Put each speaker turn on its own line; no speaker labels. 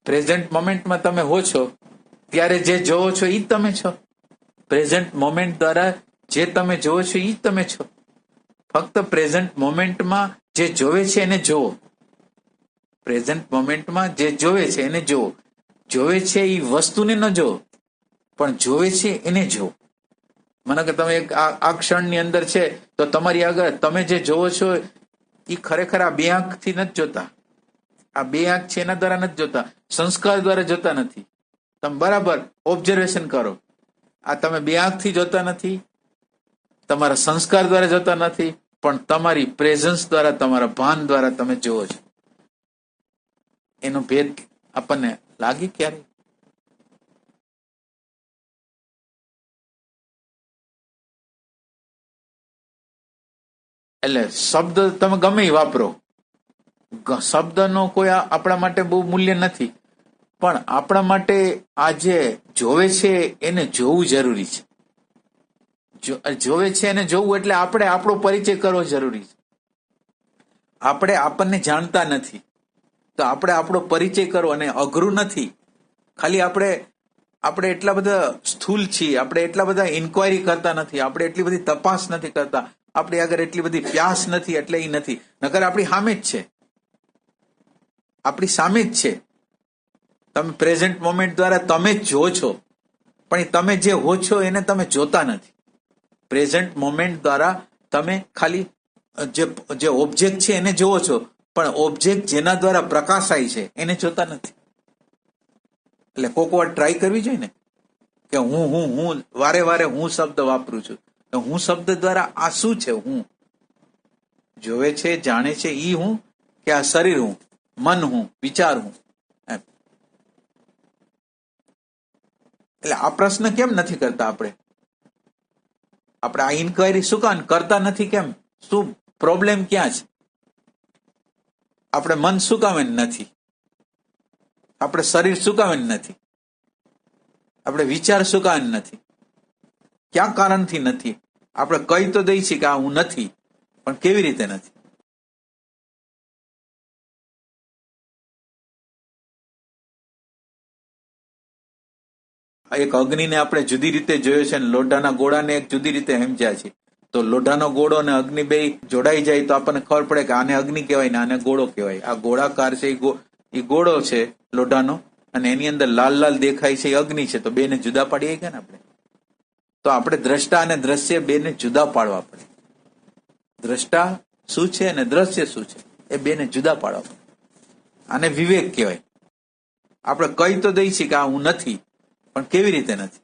Present મોમેન્ટમાં તમે હો છો ત્યારે જે જોવો છો એ જ તમે છો. પ્રેઝન્ટ મોમેન્ટ દ્વારા જે તમે જોવો છો એ જ તમે છો. ફક્ત પ્રેઝન્ટ મોમેન્ટમાં જે જોવે છે એને જોવો. પ્રેઝન્ટ મોમેન્ટમાં જે જોવે છે એને જોવો. જોવે છે એ વસ્તુને ન જોવો, પણ જોવે છે એને જોવો. મને કે તમે આ ક્ષણની અંદર છે તો તમારી આગળ તમે જે જોવો છો એ ખરેખર આ બે આંખથી નથી જોતા. આ બે આંખ છે એના દ્વારા નથી જોતા, સંસ્કાર દ્વારા જોતા નથી. તમે બરાબર ઓબ્ઝર્વેશન કરો. આ તમે બે આંખથી જોતા નથી, તમારા સંસ્કાર દ્વારા જોતા નથી, પણ તમારી પ્રેઝન્સ દ્વારા, તમારા ભાન દ્વારા તમે જોવો છો. એનો ભેદ આપણને લાગે ક્યારે? એટલે શબ્દ તમે ગમે એ વાપરો, શબ્દનો કોઈ આપણા માટે બહુ મૂલ્ય નથી, પણ આપણા માટે આ જે જોવે છે એને જોવું જરૂરી છે. જોવે છે એને જોવું એટલે આપણે આપણો પરિચય કરવો જરૂરી છે. આપણે આપણને જાણતા નથી તો આપણે આપણો પરિચય કરવો, અને અઘરું નથી. ખાલી આપણે એટલા બધા સ્થૂલ છીએ, આપણે એટલા બધા ઇન્ક્વાયરી કરતા નથી, આપણે એટલી બધી તપાસ નથી કરતા, આપણી આગળ એટલી બધી પ્યાસ નથી, એટલે એ નથી. નકર આપણી સામે જ છે, આપણી સામે જ છે. તમે પ્રેઝન્ટ મોમેન્ટ દ્વારા તમે જ જો છો, પણ તમે જે હો છો એને તમે જોતા નથી. પ્રેઝન્ટ મોમેન્ટ દ્વારા તમે ખાલી જે ઓબ્જેક્ટ છે એને જોવો છો, પણ ઓબ્જેક્ટ જેના દ્વારા પ્રકાશાય છે એને જોતા નથી. એટલે કોક વાર ટ્રાય કરવી જોઈએ ને કે હું વારે વારે હું શબ્દ વાપરું છું. હું શબ્દ દ્વારા આ શું છે? હું જોવે છે, જાણે છે ઈ હું, કે આ શરીર હું, મન હું, વિચાર હું? એટલે આ પ્રશ્ન કેમ નથી કરતા આપણે આ ઇન્ક્વાયરી શું કામ કરતા નથી? કેમ? શું પ્રોબ્લેમ ક્યાં છે? આપણે મન શું કામ નથી? આપણે શરીર શું કામ નથી? આપણે વિચાર શું કામ નથી? ક્યાં કારણથી નથી? આપણે કહી તો દઈ છીએ કે આ હું નથી, પણ કેવી રીતે નથી? એક અગ્નિને આપણે જુદી રીતે જોયો છે અને લોઢાના ગોળાને એક જુદી રીતે સમજ્યા છે. તો લોઢાનો ગોળો અને અગ્નિ બે જોડાઈ જાય તો આપણને ખબર પડે કે આને અગ્નિ કહેવાય ને આને ગોળો કહેવાય. આ ગોળાકાર છે એ ગોળો છે લોઢાનો, અને એની અંદર લાલ લાલ દેખાય છે એ અગ્નિ છે. તો બેને જુદા પાડીએ કે ને આપણે? તો આપણે દ્રષ્ટા અને દ્રશ્ય બેને જુદા પાડવા પડે. દ્રષ્ટા શું છે અને દ્રશ્ય શું છે એ બેને જુદા પાડવા પડે. આને વિવેક કહેવાય. આપણે કહી તો દઈ છીએ કે આ હું નથી, પણ કેવી રીતે નથી?